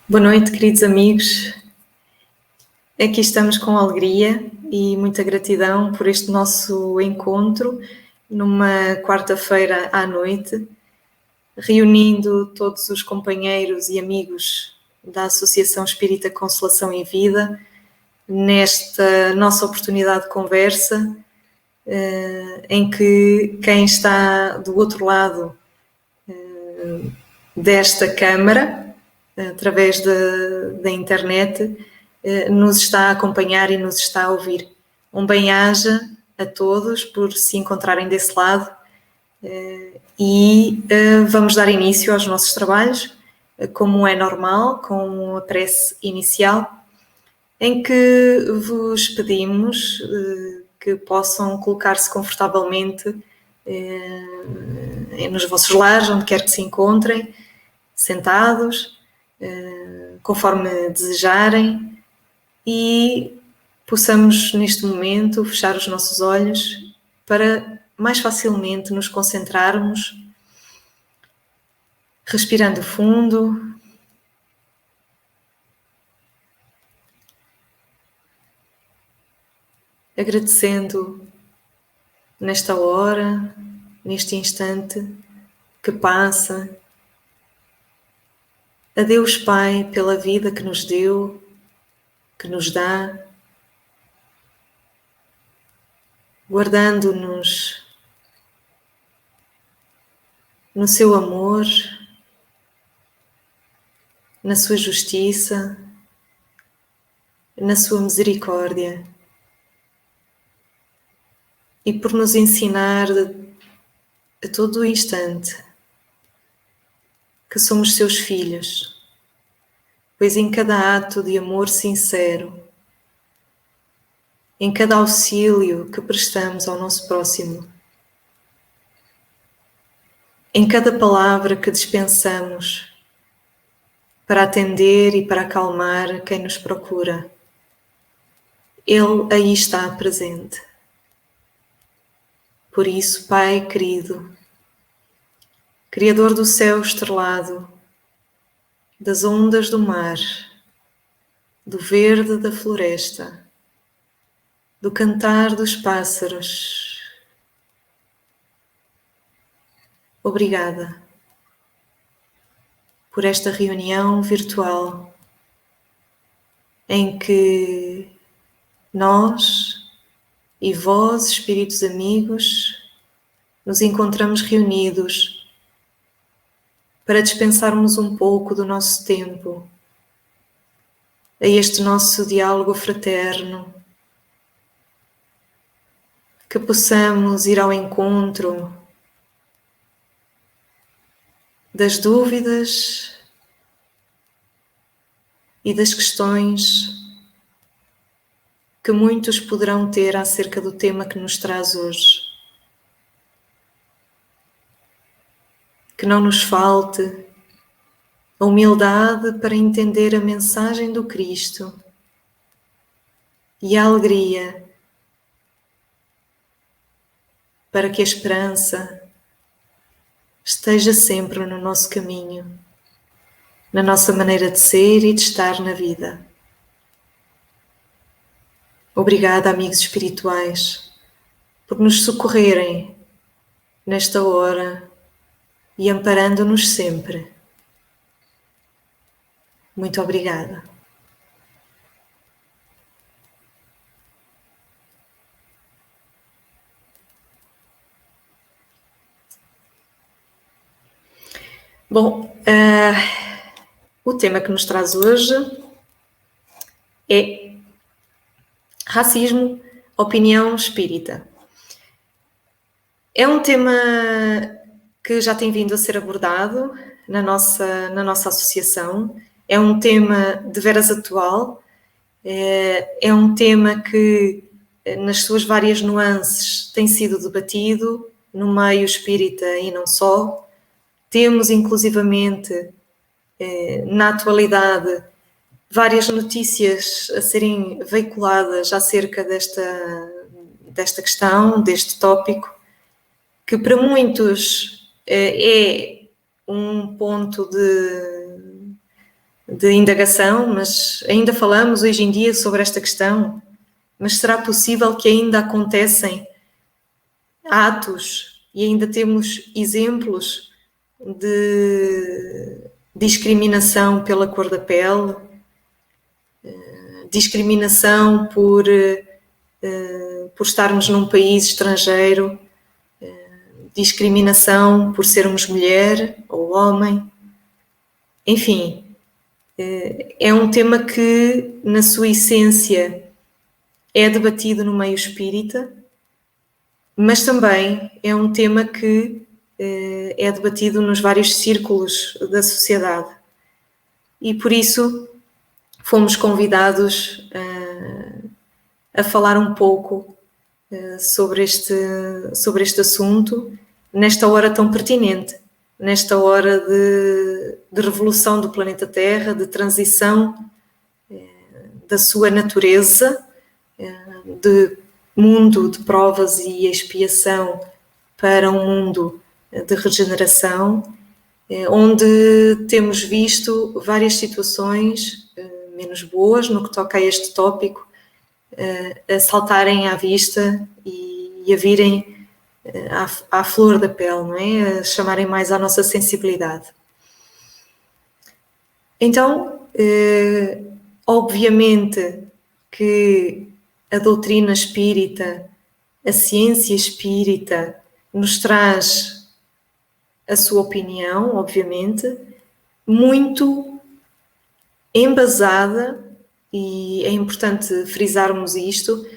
Boa noite, queridos amigos. Aqui estamos com alegria e muita gratidão por este nosso encontro numa quarta-feira à noite, reunindo todos os companheiros e amigos da Associação Espírita Consolação e Vida nesta nossa oportunidade de conversa, em que quem está do outro lado desta câmara, através da internet, nos está a acompanhar e nos está a ouvir. Um bem-aja a todos por se encontrarem desse lado e vamos dar início aos nossos trabalhos, como é normal, com a prece inicial, em que vos pedimos que possam colocar-se confortavelmente nos vossos lares, onde quer que se encontrem, sentados, conforme desejarem, e possamos neste momento fechar os nossos olhos para mais facilmente nos concentrarmos, respirando fundo, agradecendo nesta hora, neste instante que passa, a Deus Pai pela vida que nos deu, que nos dá, guardando-nos no seu amor, na sua justiça, na sua misericórdia, e por nos ensinar a todo o instante que somos seus filhos, pois em cada ato de amor sincero, em cada auxílio que prestamos ao nosso próximo, em cada palavra que dispensamos para atender e para acalmar quem nos procura, Ele aí está presente. Por isso, Pai querido, Criador do céu estrelado, das ondas do mar, do verde da floresta, do cantar dos pássaros, obrigada por esta reunião virtual em que nós e vós, espíritos amigos, nos encontramos reunidos para dispensarmos um pouco do nosso tempo a este nosso diálogo fraterno, que possamos ir ao encontro das dúvidas e das questões que muitos poderão ter acerca do tema que nos traz hoje. Que não nos falte a humildade para entender a mensagem do Cristo e a alegria para que a esperança esteja sempre no nosso caminho, na nossa maneira de ser e de estar na vida. Obrigada, amigos espirituais, por nos socorrerem nesta hora e amparando-nos sempre. Muito obrigada. Bom, o tema que nos traz hoje é racismo, opinião espírita. É um tema que já tem vindo a ser abordado na nossa associação. É um tema de veras atual, é um tema que, nas suas várias nuances, tem sido debatido no meio espírita e não só. Temos, inclusivamente, na atualidade, várias notícias a serem veiculadas acerca desta questão, deste tópico, que para muitos é um ponto de indagação, mas ainda falamos hoje em dia sobre esta questão. Mas será possível que ainda acontecem atos e ainda temos exemplos de discriminação pela cor da pele, discriminação por estarmos num país estrangeiro, discriminação por sermos mulher ou homem? Enfim, é um tema que, na sua essência, é debatido no meio espírita, mas também é um tema que é debatido nos vários círculos da sociedade. E por isso fomos convidados a falar um pouco sobre este assunto, nesta hora tão pertinente, nesta hora de revolução do planeta Terra, de transição da sua natureza, de mundo de provas e expiação para um mundo de regeneração, onde temos visto várias situações menos boas no que toca a este tópico a saltarem à vista e a virem à flor da pele, não é? A chamarem mais à nossa sensibilidade. Então, obviamente que a doutrina espírita, a ciência espírita, nos traz a sua opinião, obviamente, muito embasada, e é importante frisarmos isto,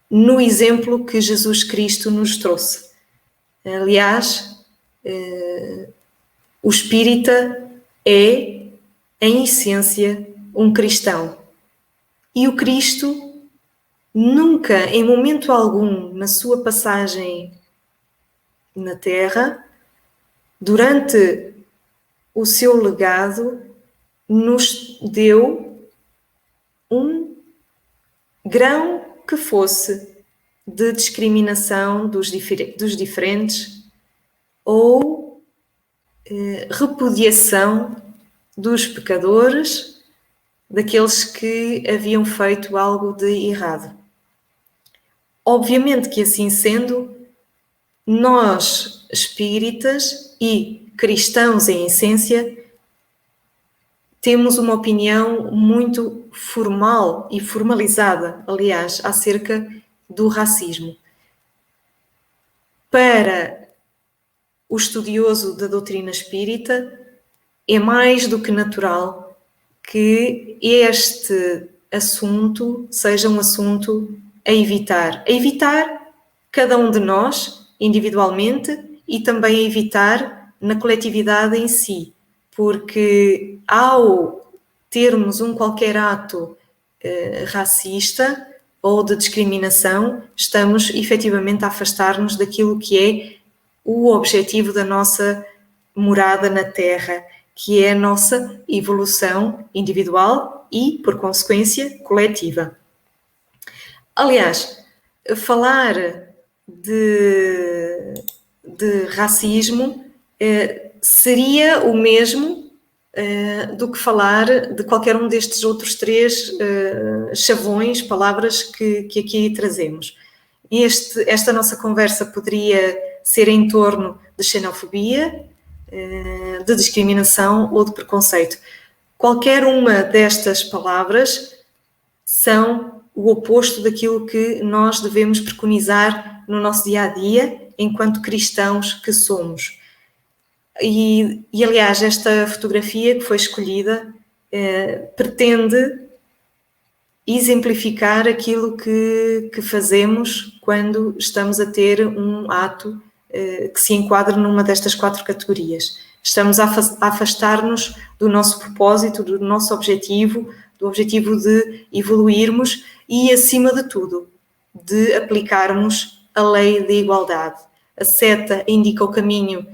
no exemplo que Jesus Cristo nos trouxe. Aliás, o espírita é, em essência, um cristão. E o Cristo nunca, em momento algum, na sua passagem na Terra, durante o seu legado, nos deu um grão que fosse de discriminação dos diferentes ou repudiação dos pecadores, daqueles que haviam feito algo de errado. Obviamente que, assim sendo, nós, espíritas e cristãos em essência, temos uma opinião muito formal e formalizada, aliás, acerca do racismo. Para o estudioso da doutrina espírita, é mais do que natural que este assunto seja um assunto a evitar. A evitar cada um de nós, individualmente, e também a evitar na coletividade em si. Porque ao termos um qualquer ato racista ou de discriminação, estamos efetivamente a afastar-nos daquilo que é o objetivo da nossa morada na Terra, que é a nossa evolução individual e, por consequência, coletiva. Aliás, falar de racismo seria o mesmo do que falar de qualquer um destes outros três chavões, palavras que aqui trazemos. Esta nossa conversa poderia ser em torno de xenofobia, de discriminação ou de preconceito. Qualquer uma destas palavras são o oposto daquilo que nós devemos preconizar no nosso dia-a-dia, enquanto cristãos que somos. E aliás, esta fotografia que foi escolhida pretende exemplificar aquilo que fazemos quando estamos a ter um ato que se enquadra numa destas 4 categorias. Estamos a afastar-nos do nosso propósito, do nosso objetivo, do objetivo de evoluirmos e, acima de tudo, de aplicarmos a lei da igualdade. A seta indica o caminho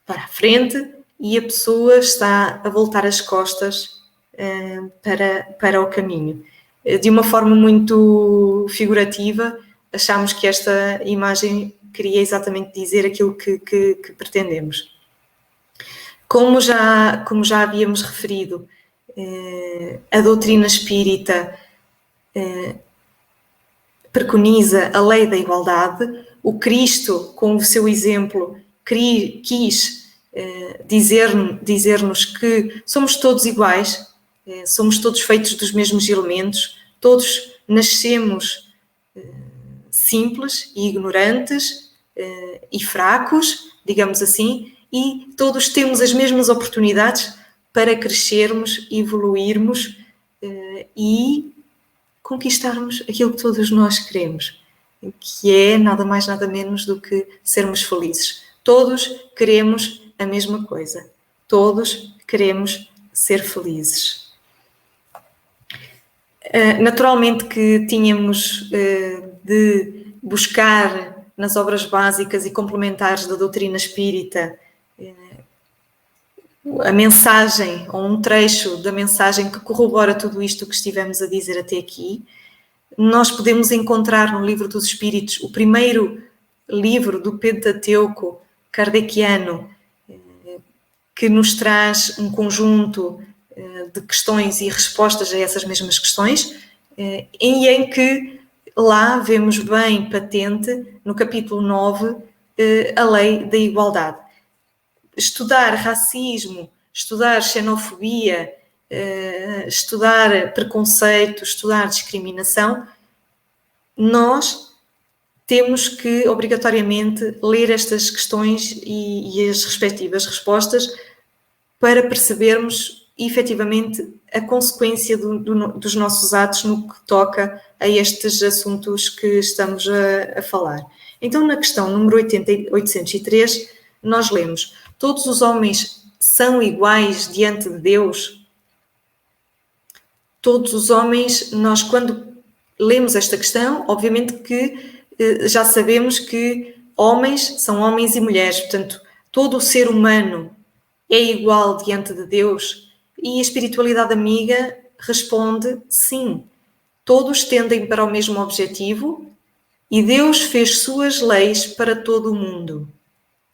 para a frente e a pessoa está a voltar as costas para o caminho. De uma forma muito figurativa, achamos que esta imagem queria exatamente dizer aquilo que pretendemos. Como já havíamos referido, a doutrina espírita preconiza a lei da igualdade. O Cristo, com o seu exemplo, quis dizer-nos que somos todos iguais, somos todos feitos dos mesmos elementos, todos nascemos simples e ignorantes e fracos, digamos assim, e todos temos as mesmas oportunidades para crescermos, evoluirmos e conquistarmos aquilo que todos nós queremos, que é nada mais, nada menos do que sermos felizes. Todos queremos a mesma coisa. Todos queremos ser felizes. Naturalmente que tínhamos de buscar nas obras básicas e complementares da doutrina espírita a mensagem, ou um trecho da mensagem que corrobora tudo isto que estivemos a dizer até aqui. Nós podemos encontrar no Livro dos Espíritos, o primeiro livro do Pentateuco kardeciano, que nos traz um conjunto de questões e respostas a essas mesmas questões, em que lá vemos bem patente, no capítulo 9, a lei da igualdade. Estudar racismo, estudar xenofobia, estudar preconceito, estudar discriminação, nós temos que obrigatoriamente ler estas questões e as respectivas respostas para percebermos efetivamente a consequência dos nossos atos no que toca a estes assuntos que estamos a falar. Então, na questão número 803, nós lemos: todos os homens são iguais diante de Deus? Todos os homens, nós quando lemos esta questão, obviamente que já sabemos que homens são homens e mulheres, portanto, todo o ser humano é igual diante de Deus? E a espiritualidade amiga responde sim. Todos tendem para o mesmo objetivo e Deus fez suas leis para todo o mundo.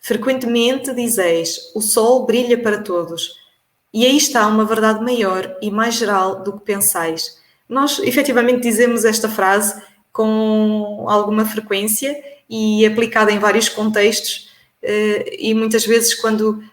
Frequentemente dizeis, o sol brilha para todos. E aí está uma verdade maior e mais geral do que pensais. Nós, efetivamente, dizemos esta frase com alguma frequência e aplicada em vários contextos, e muitas vezes quando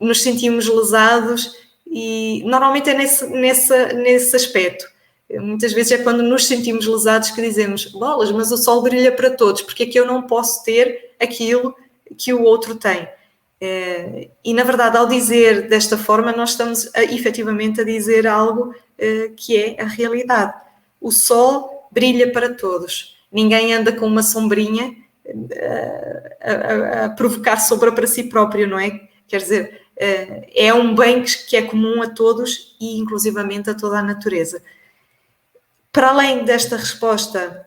nos sentimos lesados, e normalmente é nesse aspecto. Muitas vezes é quando nos sentimos lesados que dizemos, bolas, mas o sol brilha para todos, porque é que eu não posso ter aquilo que o outro tem? E na verdade, ao dizer desta forma, nós estamos efetivamente a dizer algo que é a realidade. O sol brilha para todos. Ninguém anda com uma sombrinha a provocar sombra para si próprio, não é? Quer dizer, é um bem que é comum a todos e inclusivamente a toda a natureza. Para além desta resposta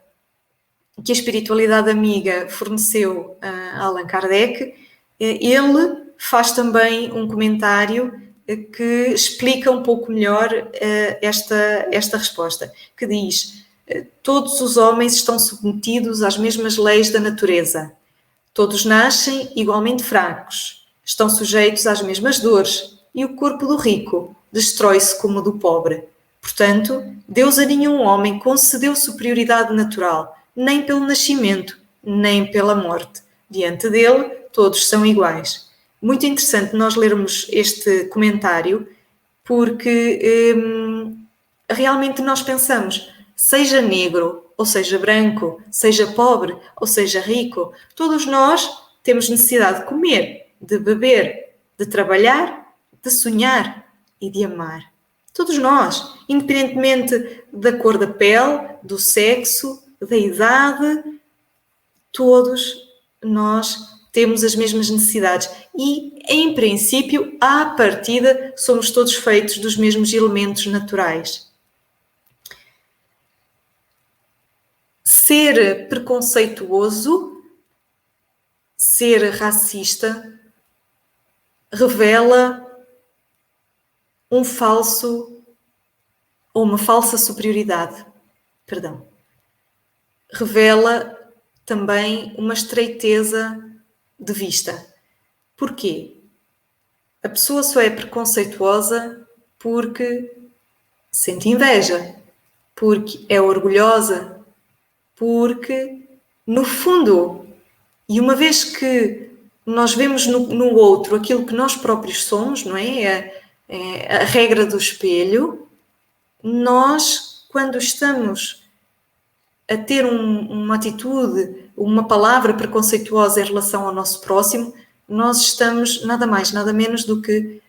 que a espiritualidade amiga forneceu a Allan Kardec, ele faz também um comentário que explica um pouco melhor esta resposta, que diz: todos os homens estão submetidos às mesmas leis da natureza. Todos nascem igualmente fracos, estão sujeitos às mesmas dores, e o corpo do rico destrói-se como o do pobre. Portanto, Deus a nenhum homem concedeu superioridade natural, nem pelo nascimento, nem pela morte. Diante dele, todos são iguais. Muito interessante nós lermos este comentário, porque realmente nós pensamos, seja negro, ou seja branco, seja pobre, ou seja rico, todos nós temos necessidade de comer, de beber, de trabalhar, de sonhar e de amar. Todos nós, independentemente da cor da pele, do sexo, da idade, todos nós temos as mesmas necessidades e, em princípio, à partida, somos todos feitos dos mesmos elementos naturais. Ser preconceituoso, ser racista, revela um falso ou uma falsa superioridade. Revela também uma estreiteza de vista. Porquê? A pessoa só é preconceituosa porque sente inveja, porque é orgulhosa, porque, no fundo, e uma vez que nós vemos no outro aquilo que nós próprios somos, não é? É a regra do espelho, nós, quando estamos a ter uma atitude, uma palavra preconceituosa em relação ao nosso próximo, nós estamos nada mais, nada menos do que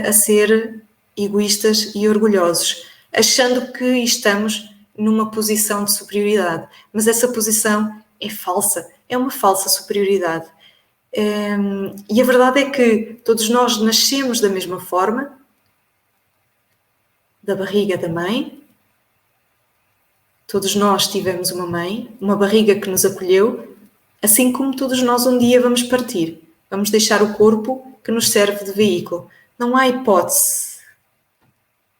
a ser egoístas e orgulhosos, achando que estamos numa posição de superioridade. Mas essa posição é falsa, é uma falsa superioridade. E a verdade é que todos nós nascemos da mesma forma, da barriga da mãe. Todos nós tivemos uma mãe, uma barriga que nos acolheu, assim como todos nós um dia vamos partir. Vamos deixar o corpo que nos serve de veículo. Não há hipótese.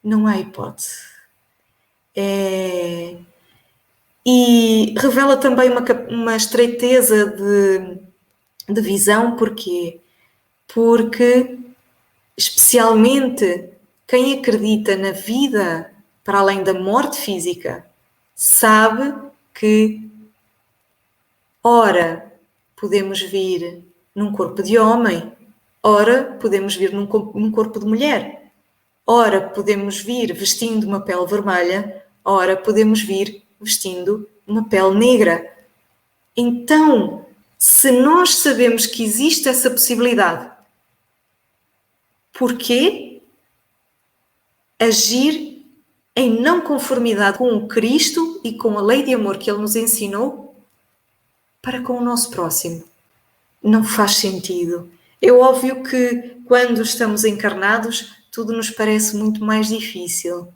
Não há hipótese. E revela também uma estreiteza de visão. Porquê? Porque, especialmente, quem acredita na vida para além da morte física, sabe que, ora, podemos vir num corpo de homem, ora, podemos vir num corpo de mulher, ora, podemos vir vestindo uma pele vermelha, ora, podemos vir vestindo uma pele negra. Então, se nós sabemos que existe essa possibilidade, porquê agir em não conformidade com o Cristo e com a lei de amor que Ele nos ensinou para com o nosso próximo? Não faz sentido. É óbvio que quando estamos encarnados, tudo nos parece muito mais difícil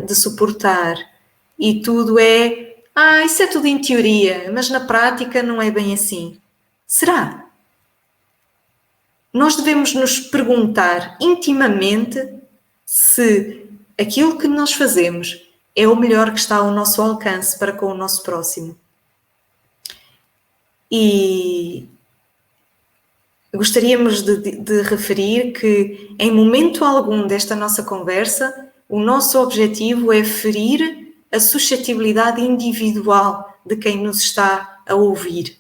de suportar. E tudo é, isso é tudo em teoria, mas na prática não é bem assim. Será? Nós devemos nos perguntar intimamente se aquilo que nós fazemos é o melhor que está ao nosso alcance para com o nosso próximo. E gostaríamos de referir que, em momento algum desta nossa conversa, o nosso objetivo é ferir a suscetibilidade individual de quem nos está a ouvir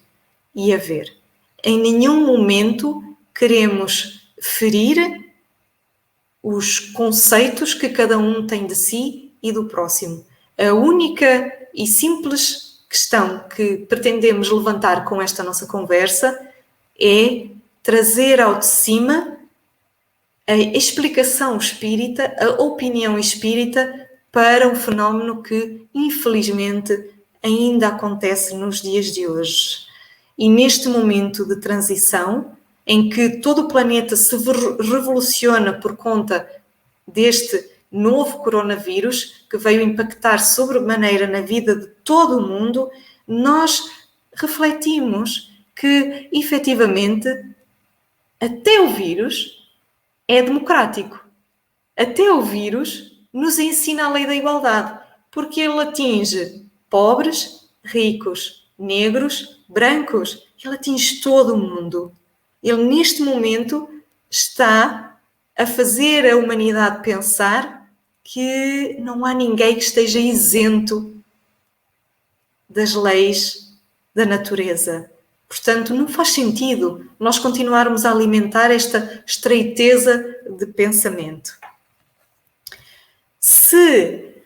e a ver. Em nenhum momento queremos ferir os conceitos que cada um tem de si e do próximo. A única e simples questão que pretendemos levantar com esta nossa conversa é trazer ao de cima a explicação espírita, a opinião espírita para um fenómeno que, infelizmente, ainda acontece nos dias de hoje. E neste momento de transição, em que todo o planeta se revoluciona por conta deste novo coronavírus, que veio impactar sobremaneira na vida de todo o mundo, nós refletimos que, efetivamente, até o vírus é democrático. Até o vírus nos ensina a lei da igualdade, porque ele atinge pobres, ricos, negros, brancos, ele atinge todo o mundo. Ele, neste momento, está a fazer a humanidade pensar que não há ninguém que esteja isento das leis da natureza. Portanto, não faz sentido nós continuarmos a alimentar esta estreiteza de pensamento. Se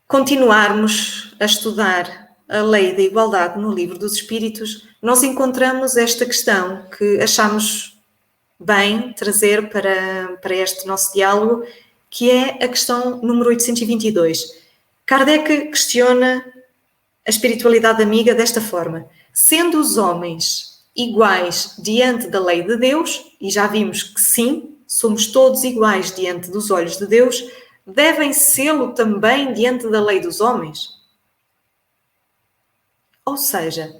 continuarmos a estudar a lei da igualdade no Livro dos Espíritos, nós encontramos esta questão que achamos bem trazer para este nosso diálogo, que é a questão número 822. Kardec questiona a espiritualidade amiga desta forma: sendo os homens iguais diante da lei de Deus, e já vimos que sim, somos todos iguais diante dos olhos de Deus, devem sê-lo também diante da lei dos homens? Ou seja,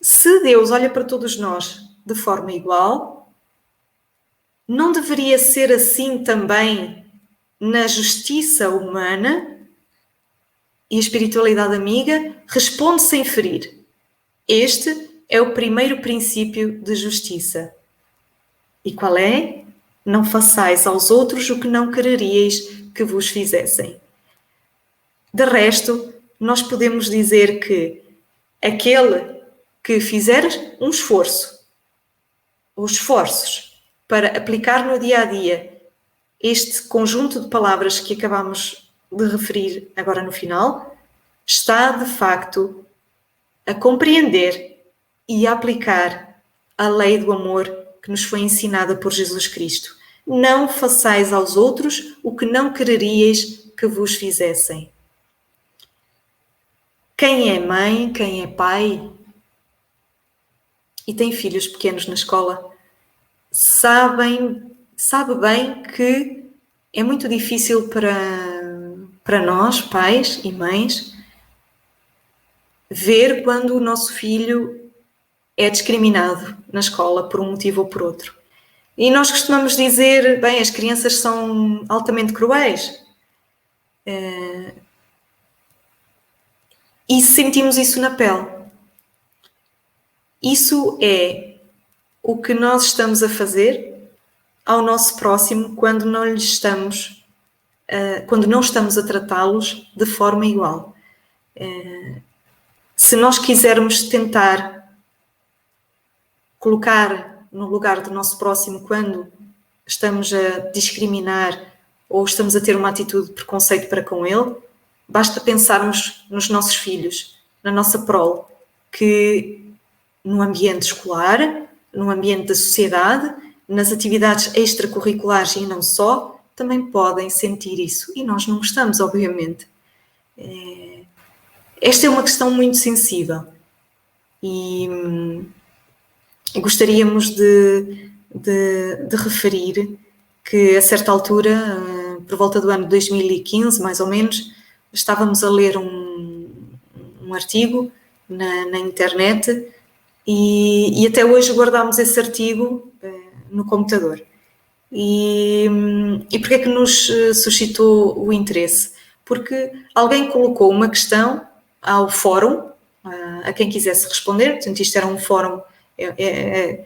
se Deus olha para todos nós de forma igual, não deveria ser assim também na justiça humana? E a espiritualidade amiga responde sem ferir. Este é o primeiro princípio de justiça. E qual é? não façais aos outros o que não quereríeis que vos fizessem. De resto, nós podemos dizer que aquele que fizer um esforço, ou esforços, para aplicar no dia a dia este conjunto de palavras que acabamos de referir agora no final, está de facto a compreender e a aplicar a lei do amor que nos foi ensinada por Jesus Cristo. Não façais aos outros o que não quereríeis que vos fizessem. Quem é mãe, quem é pai e tem filhos pequenos na escola, sabe bem que é muito difícil para nós, pais e mães, ver quando o nosso filho é discriminado na escola por um motivo ou por outro. E nós costumamos dizer, bem, as crianças são altamente cruéis. E sentimos isso na pele. Isso é o que nós estamos a fazer ao nosso próximo quando não estamos a tratá-los de forma igual. Se nós quisermos tentar colocar no lugar do nosso próximo quando estamos a discriminar ou estamos a ter uma atitude de preconceito para com ele, basta pensarmos nos nossos filhos, na nossa prole, que no ambiente escolar, no ambiente da sociedade, nas atividades extracurriculares e não só, também podem sentir isso. E nós não gostamos, obviamente. Esta é uma questão muito sensível. E gostaríamos de referir que, a certa altura, por volta do ano 2015, mais ou menos, estávamos a ler um artigo na internet e até hoje guardámos esse artigo no computador. E porquê é que nos suscitou o interesse? Porque alguém colocou uma questão ao fórum, a quem quisesse responder. Portanto, isto era um fórum, é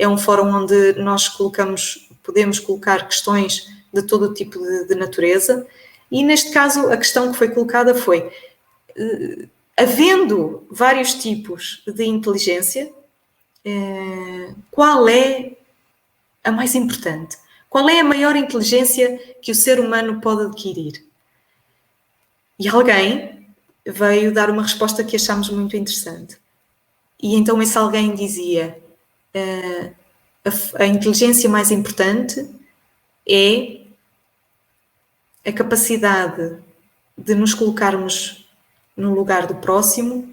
um fórum onde nós podemos colocar questões de todo o tipo de natureza, e neste caso a questão que foi colocada foi, havendo vários tipos de inteligência, qual é a mais importante? Qual é a maior inteligência que o ser humano pode adquirir? E alguém veio dar uma resposta que achámos muito interessante. E então esse alguém dizia, a inteligência mais importante é a capacidade de nos colocarmos no lugar do próximo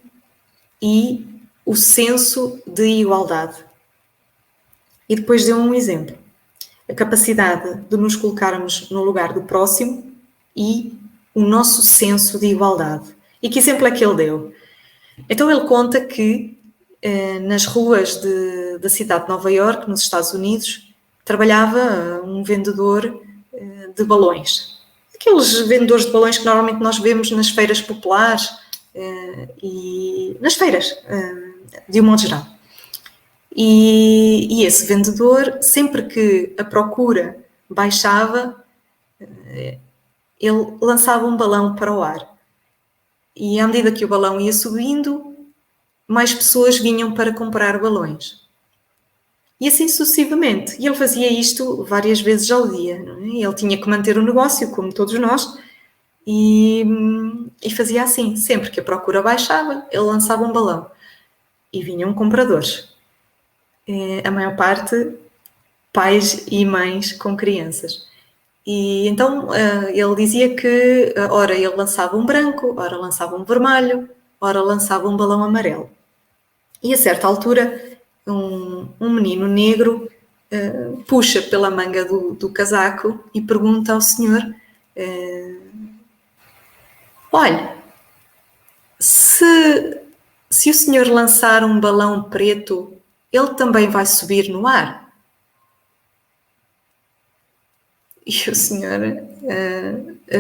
e o senso de igualdade. E depois deu um exemplo. A capacidade de nos colocarmos no lugar do próximo e o nosso senso de igualdade. E que exemplo é que ele deu? Então ele conta que nas ruas da cidade de Nova Iorque, nos Estados Unidos, trabalhava um vendedor de balões. Aqueles vendedores de balões que normalmente nós vemos nas feiras populares e nas feiras, de um modo geral. E esse vendedor, sempre que a procura baixava, ele lançava um balão para o ar. E à medida que o balão ia subindo, mais pessoas vinham para comprar balões. E assim sucessivamente. E ele fazia isto várias vezes ao dia. Não é? Ele tinha que manter o negócio, como todos nós, e fazia assim. Sempre que a procura baixava, ele lançava um balão. E vinham compradores. A maior parte, pais e mães com crianças. E então ele dizia que, ora ele lançava um branco, ora lançava um vermelho, ora lançava um balão amarelo. E a certa altura, um menino negro puxa pela manga do casaco e pergunta ao senhor, olha, se o senhor lançar um balão preto, ele também vai subir no ar? E o senhor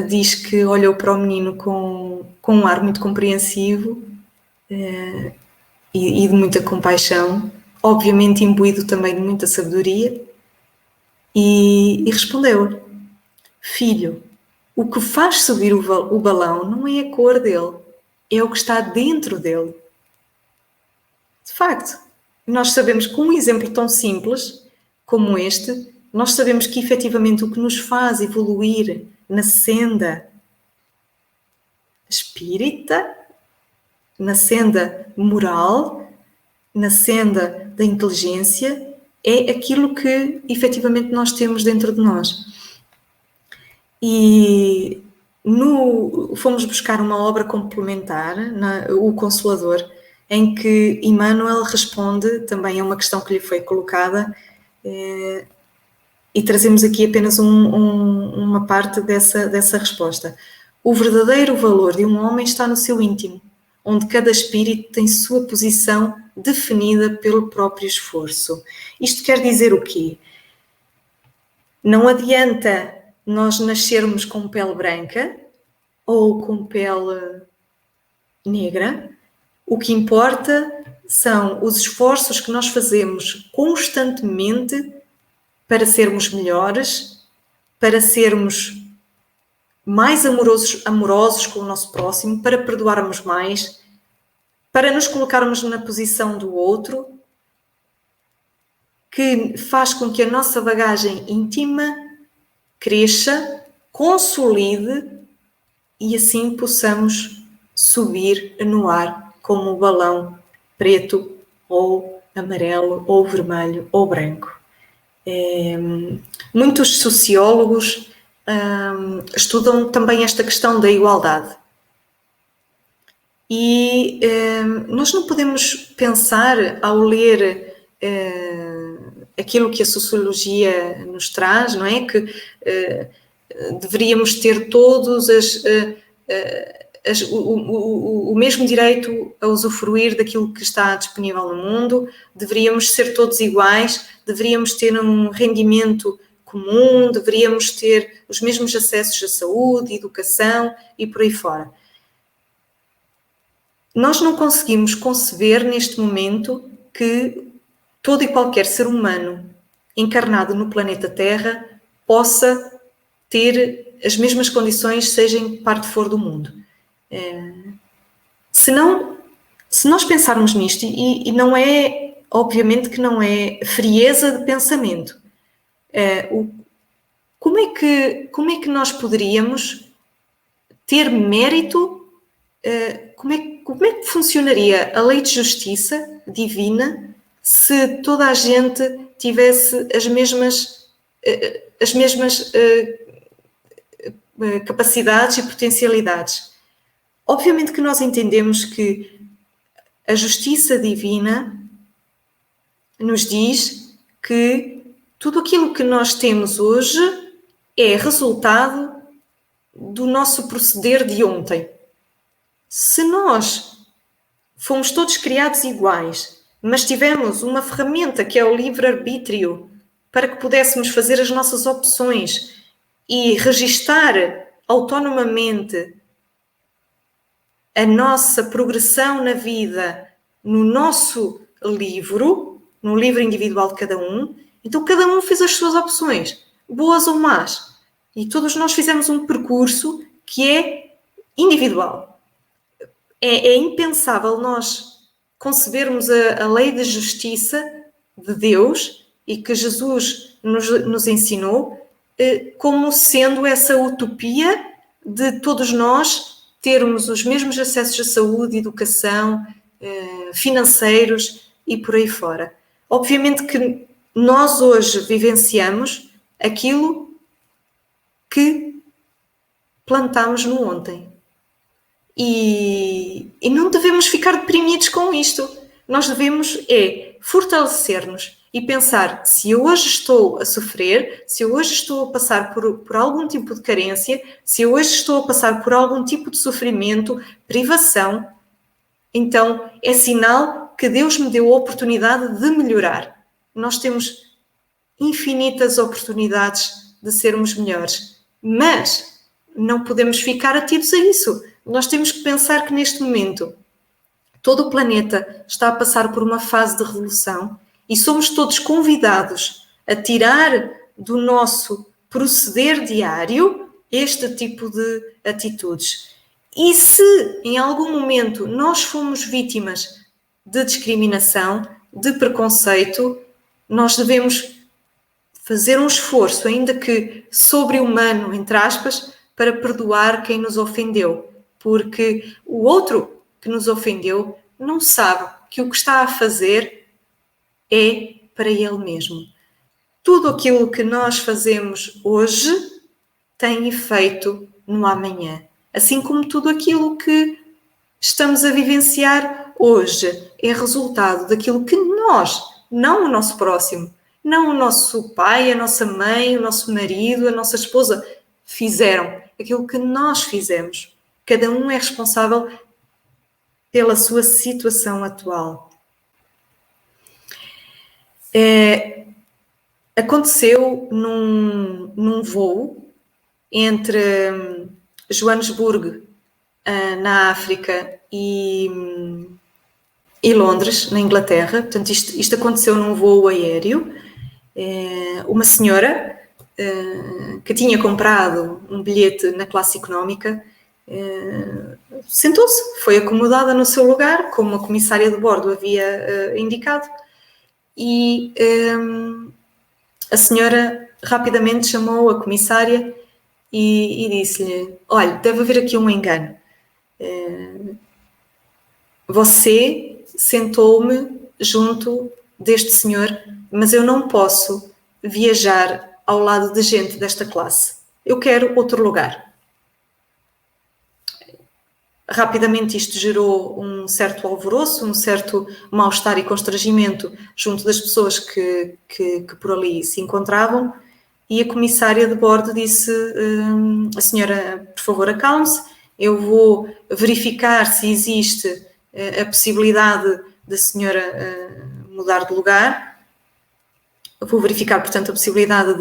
diz que olhou para o menino com um ar muito compreensivo e de muita compaixão obviamente imbuído também de muita sabedoria, e respondeu: filho, o que faz subir o balão não é a cor dele, é o que está dentro dele. De facto, nós sabemos que um exemplo tão simples como este, nós sabemos que efetivamente o que nos faz evoluir na senda espírita, na senda moral, na senda da inteligência, é aquilo que efetivamente nós temos dentro de nós. E fomos buscar uma obra complementar, O Consolador, em que Emmanuel responde também a uma questão que lhe foi colocada, e trazemos aqui apenas uma parte dessa resposta. O verdadeiro valor de um homem está no seu íntimo, onde cada espírito tem sua posição definida pelo próprio esforço. Isto quer dizer o quê? Não adianta nós nascermos com pele branca ou com pele negra. O que importa são os esforços que nós fazemos constantemente para sermos melhores, para sermos mais amorosos com o nosso próximo, para perdoarmos mais, para nos colocarmos na posição do outro, que faz com que a nossa bagagem íntima cresça, consolide e assim possamos subir no ar como o balão preto ou amarelo ou vermelho ou branco. Muitos sociólogos estudam também esta questão da igualdade. E nós não podemos pensar, ao ler aquilo que a sociologia nos traz, não é? Que deveríamos ter todos o mesmo direito a usufruir daquilo que está disponível no mundo, deveríamos ser todos iguais, deveríamos ter um rendimento comum, deveríamos ter os mesmos acessos à saúde, educação e por aí fora. Nós não conseguimos conceber neste momento que todo e qualquer ser humano encarnado no planeta Terra possa ter as mesmas condições, seja em que parte for do mundo. Se nós pensarmos nisto, e não é, obviamente que não é frieza de pensamento, como é que nós poderíamos ter mérito? Como é que funcionaria a lei de justiça divina se toda a gente tivesse as mesmas capacidades e potencialidades? Obviamente que nós entendemos que a justiça divina nos diz que tudo aquilo que nós temos hoje é resultado do nosso proceder de ontem. Se nós fomos todos criados iguais, mas tivemos uma ferramenta que é o livre-arbítrio para que pudéssemos fazer as nossas opções e registar autonomamente a nossa progressão na vida no nosso livro, no livro individual de cada um, então cada um fez as suas opções, boas ou más. E todos nós fizemos um percurso que é individual. É impensável nós concebermos a lei de justiça de Deus e que Jesus nos ensinou como sendo essa utopia de todos nós termos os mesmos acessos à saúde, educação, financeiros e por aí fora. Obviamente que nós hoje vivenciamos aquilo que plantamos no ontem. E não devemos ficar deprimidos com isto. Nós devemos fortalecer-nos e pensar, se eu hoje estou a sofrer, se eu hoje estou a passar por algum tipo de carência, se eu hoje estou a passar por algum tipo de sofrimento, privação, então é sinal que Deus me deu a oportunidade de melhorar. Nós temos infinitas oportunidades de sermos melhores, mas não podemos ficar ativos a isso. Nós temos que pensar que neste momento todo o planeta está a passar por uma fase de revolução e somos todos convidados a tirar do nosso proceder diário este tipo de atitudes. E se em algum momento nós fomos vítimas de discriminação, de preconceito, nós devemos fazer um esforço, ainda que sobre-humano, entre aspas, para perdoar quem nos ofendeu, porque o outro que nos ofendeu não sabe que o que está a fazer é para ele mesmo. Tudo aquilo que nós fazemos hoje tem efeito no amanhã, assim como tudo aquilo que estamos a vivenciar hoje é resultado daquilo que nós, não o nosso próximo, não o nosso pai, a nossa mãe, o nosso marido, a nossa esposa, fizeram. Aquilo que nós fizemos. Cada um é responsável pela sua situação atual. Aconteceu num voo entre Joanesburgo, na África, e Londres, na Inglaterra. Portanto, isto aconteceu num voo aéreo. Uma senhora que tinha comprado um bilhete na classe económica sentou-se, foi acomodada no seu lugar, como a comissária de bordo havia indicado, e a senhora rapidamente chamou a comissária e disse-lhe: olha, deve haver aqui um engano. Você sentou-me junto deste senhor, mas eu não posso viajar ao lado de gente desta classe. Eu quero outro lugar. Rapidamente isto gerou um certo alvoroço, um certo mal-estar e constrangimento junto das pessoas que por ali se encontravam, e a comissária de bordo disse: a senhora, por favor, acalme-se, eu vou verificar se existe a possibilidade da senhora mudar de lugar. Eu vou verificar, portanto, a possibilidade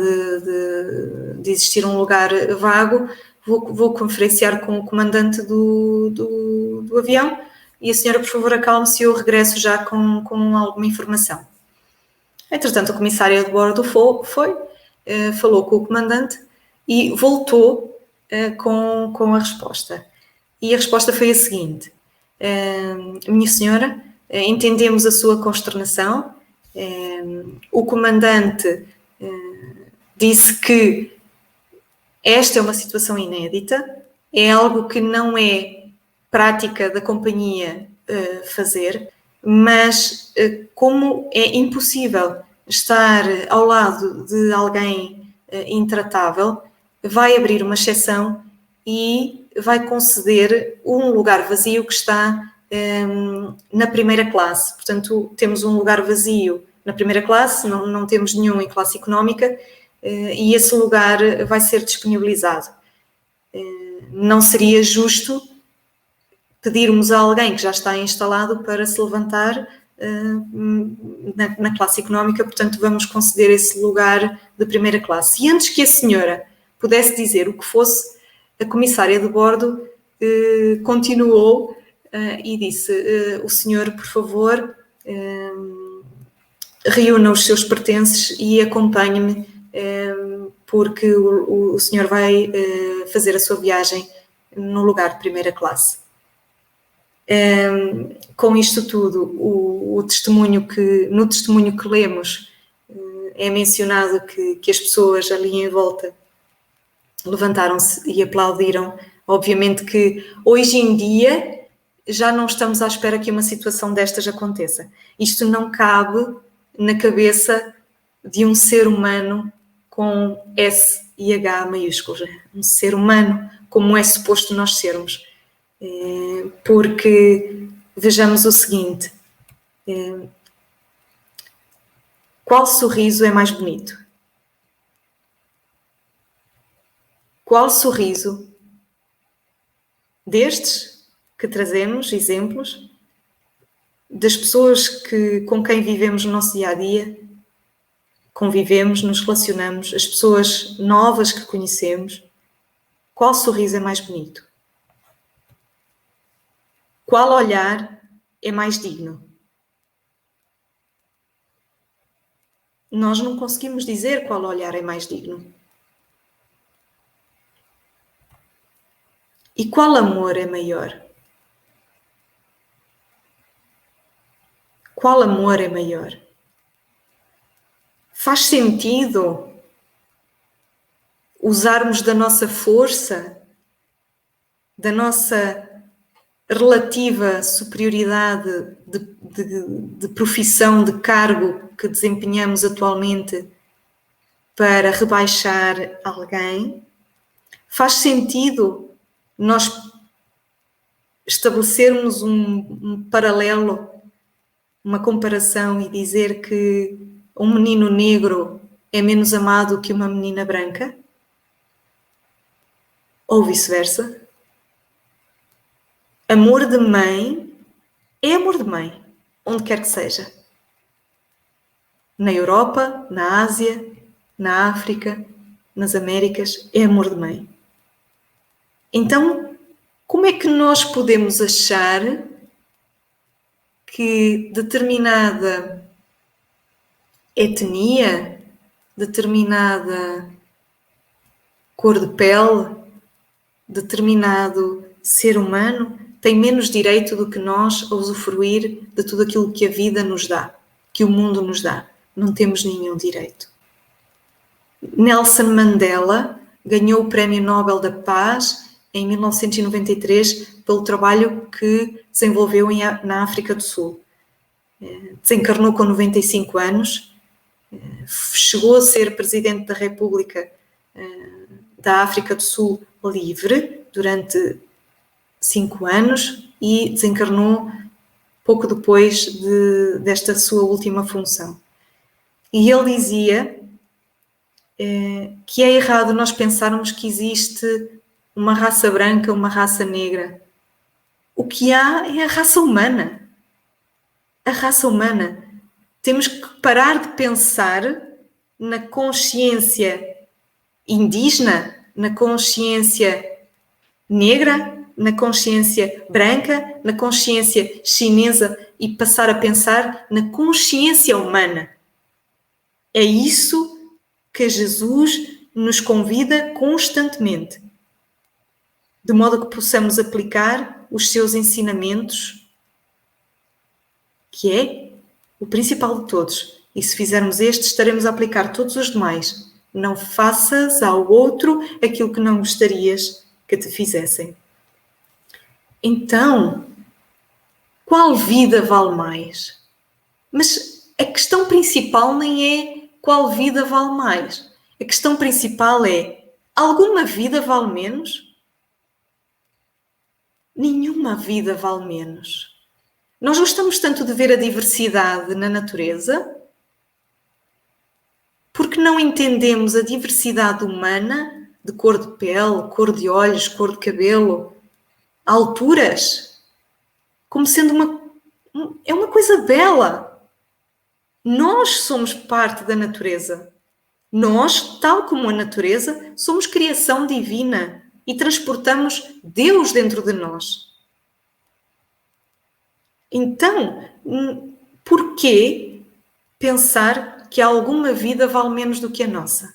de existir um lugar vago. Vou conferenciar com o comandante do avião e a senhora, por favor, acalme-se e eu regresso já com alguma informação. Entretanto, a comissária de bordo falou com o comandante e voltou com a resposta. E a resposta foi a seguinte: minha senhora, entendemos a sua consternação. O comandante disse que esta é uma situação inédita, é algo que não é prática da companhia fazer, mas como é impossível estar ao lado de alguém intratável, vai abrir uma exceção e vai conceder um lugar vazio que está na primeira classe. Portanto, temos um lugar vazio na primeira classe, não temos nenhum em classe económica, e esse lugar vai ser disponibilizado. Não seria justo pedirmos a alguém que já está instalado para se levantar na classe económica, portanto vamos conceder esse lugar de primeira classe. E antes que a senhora pudesse dizer o que fosse, a comissária de bordo continuou e disse: o senhor, por favor, reúna os seus pertences e acompanhe-me, porque o senhor vai fazer a sua viagem no lugar de primeira classe. Com isto tudo, no testemunho que lemos, é mencionado que as pessoas ali em volta levantaram-se e aplaudiram. Obviamente que hoje em dia já não estamos à espera que uma situação destas aconteça. Isto não cabe na cabeça de um ser humano com S e H maiúsculos. Um ser humano como é suposto nós sermos. Porque vejamos o seguinte: qual sorriso é mais bonito? Qual sorriso destes que trazemos, exemplos, das pessoas com quem vivemos no nosso dia-a-dia, convivemos, nos relacionamos, as pessoas novas que conhecemos, qual sorriso é mais bonito? Qual olhar é mais digno? nós não conseguimos dizer qual olhar é mais digno. E qual amor é maior? Qual amor é maior? Faz sentido usarmos da nossa força, da nossa relativa superioridade de profissão, de cargo que desempenhamos atualmente para rebaixar alguém? Faz sentido nós estabelecermos um paralelo, uma comparação e dizer que um menino negro é menos amado que uma menina branca? Ou vice-versa? Amor de mãe é amor de mãe, onde quer que seja. Na Europa, na Ásia, na África, nas Américas, é amor de mãe. Então, como é que nós podemos achar que determinada etnia, determinada cor de pele, determinado ser humano tem menos direito do que nós a usufruir de tudo aquilo que a vida nos dá, que o mundo nos dá? Não temos nenhum direito. Nelson Mandela ganhou o Prémio Nobel da Paz em 1993 pelo trabalho que desenvolveu na África do Sul. Desencarnou com 95 anos, chegou a ser Presidente da República da África do Sul livre durante 5 anos e desencarnou pouco depois desta sua última função. E ele dizia que é errado nós pensarmos que existe uma raça branca, uma raça negra. O que há é a raça humana. A raça humana. Temos que parar de pensar na consciência indígena, na consciência negra, na consciência branca, na consciência chinesa e passar a pensar na consciência humana. É isso que Jesus nos convida constantemente, de modo que possamos aplicar os seus ensinamentos, que é o principal de todos. E se fizermos este, estaremos a aplicar todos os demais. Não faças ao outro aquilo que não gostarias que te fizessem. Então, qual vida vale mais? Mas a questão principal nem é qual vida vale mais. A questão principal é: alguma vida vale menos? Nenhuma vida vale menos. Nós gostamos tanto de ver a diversidade na natureza porque não entendemos a diversidade humana de cor de pele, cor de olhos, cor de cabelo, alturas, como sendo uma coisa bela. Nós somos parte da natureza. Nós, tal como a natureza, somos criação divina e transportamos Deus dentro de nós. Então, porquê pensar que alguma vida vale menos do que a nossa?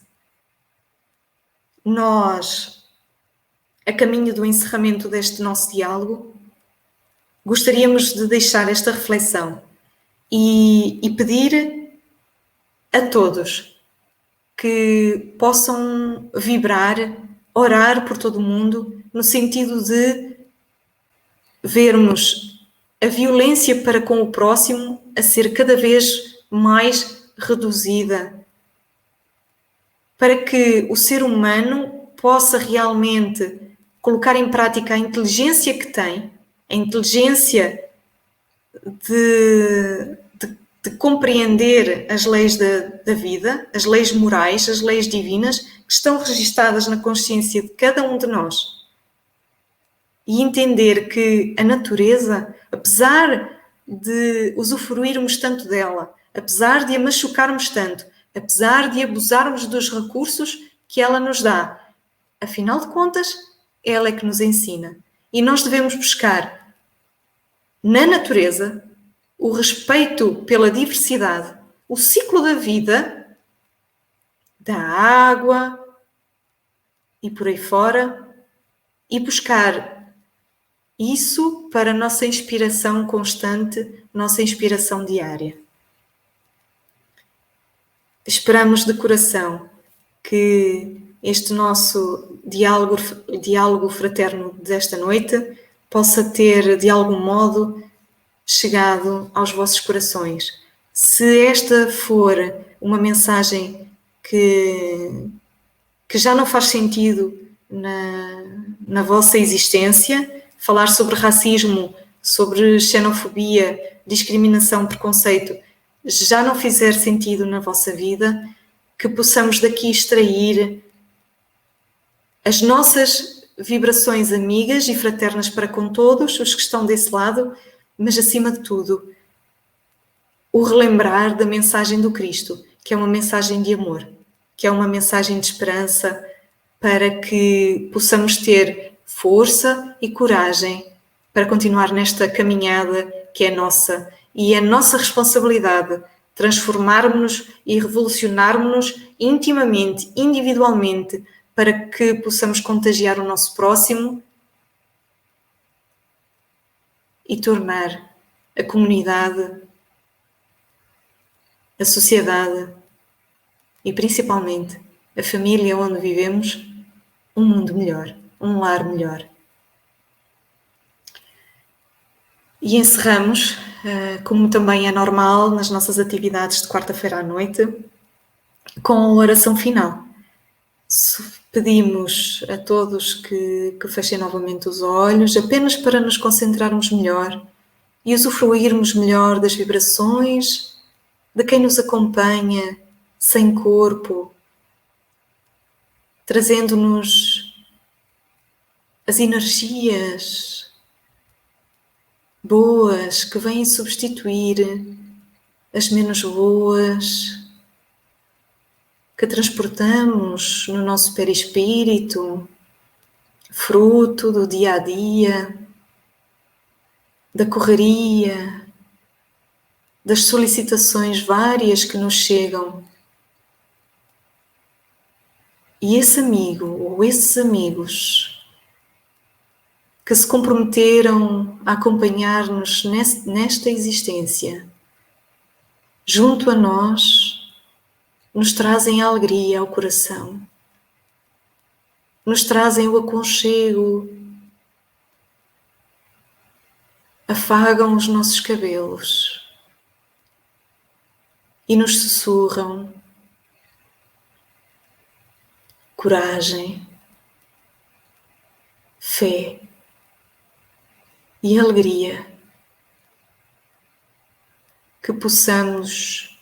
Nós, a caminho do encerramento deste nosso diálogo, gostaríamos de deixar esta reflexão e pedir a todos que possam vibrar, orar por todo o mundo, no sentido de vermos a violência para com o próximo a ser cada vez mais reduzida, para que o ser humano possa realmente colocar em prática a inteligência que tem, a inteligência de compreender as leis da vida, as leis morais, as leis divinas que estão registadas na consciência de cada um de nós. E entender que a natureza, apesar de usufruirmos tanto dela, apesar de a machucarmos tanto, apesar de abusarmos dos recursos que ela nos dá, afinal de contas, ela é que nos ensina. E nós devemos buscar na natureza o respeito pela diversidade, o ciclo da vida da água e por aí fora, e buscar isso para a nossa inspiração constante, nossa inspiração diária. Esperamos de coração que este nosso diálogo fraterno desta noite possa ter, de algum modo, chegado aos vossos corações. Se esta for uma mensagem que já não faz sentido na vossa existência, falar sobre racismo, sobre xenofobia, discriminação, preconceito, já não fizer sentido na vossa vida, que possamos daqui extrair as nossas vibrações amigas e fraternas para com todos os que estão desse lado, mas acima de tudo, o relembrar da mensagem do Cristo, que é uma mensagem de amor, que é uma mensagem de esperança, para que possamos ter força e coragem para continuar nesta caminhada que é nossa, e é nossa responsabilidade transformarmos-nos e revolucionarmos-nos intimamente, individualmente, para que possamos contagiar o nosso próximo e tornar a comunidade, a sociedade e principalmente a família onde vivemos um mundo melhor, um lar melhor. E encerramos, como também é normal nas nossas atividades de quarta-feira à noite, com a oração final. Pedimos a todos que fechem novamente os olhos, apenas para nos concentrarmos melhor e usufruirmos melhor das vibrações de quem nos acompanha, sem corpo, trazendo-nos as energias boas que vêm substituir as menos boas que transportamos no nosso perispírito, fruto do dia a dia, da correria, das solicitações várias que nos chegam. E esse amigo ou esses amigos que se comprometeram a acompanhar-nos nesta existência, junto a nós, nos trazem a alegria ao coração, nos trazem o aconchego, afagam os nossos cabelos e nos sussurram coragem, fé e alegria, que possamos,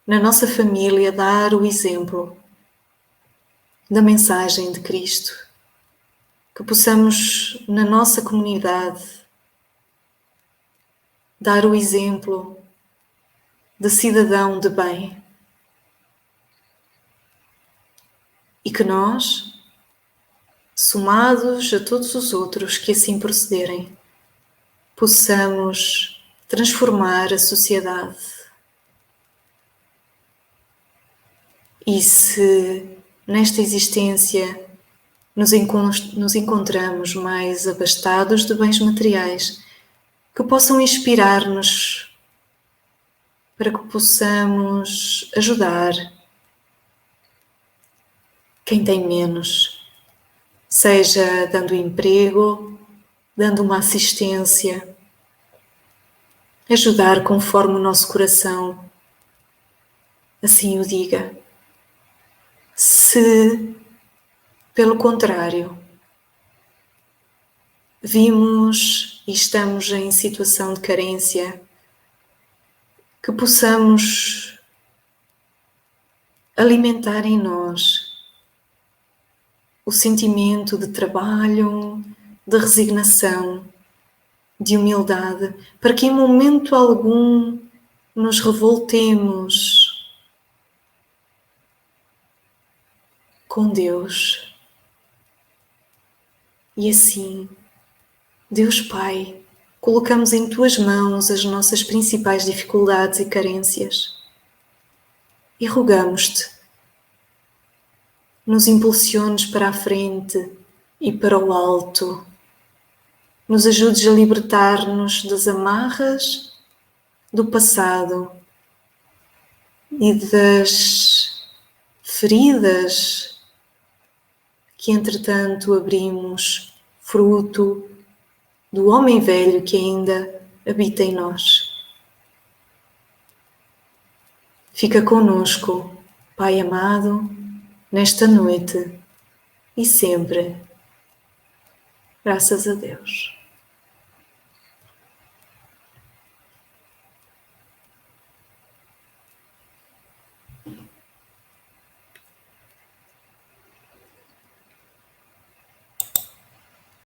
na nossa família, dar o exemplo da mensagem de Cristo, que possamos, na nossa comunidade, dar o exemplo de cidadão de bem, e que nós, somados a todos os outros que assim procederem, possamos transformar a sociedade. E se nesta existência nos encontramos mais abastados de bens materiais, que possam inspirar-nos para que possamos ajudar quem tem menos, seja dando emprego, dando uma assistência, ajudar conforme o nosso coração assim o diga. Se, pelo contrário, vimos e estamos em situação de carência, que possamos alimentar em nós o sentimento de trabalho, de resignação, de humildade, para que em momento algum nos revoltemos com Deus. E assim, Deus Pai, colocamos em Tuas mãos as nossas principais dificuldades e carências e rogamos-Te nos impulsiones para a frente e para o alto, nos ajudes a libertar-nos das amarras do passado e das feridas que, entretanto, abrimos, fruto do homem velho que ainda habita em nós. Fica conosco, Pai amado, nesta noite e sempre. Graças a Deus.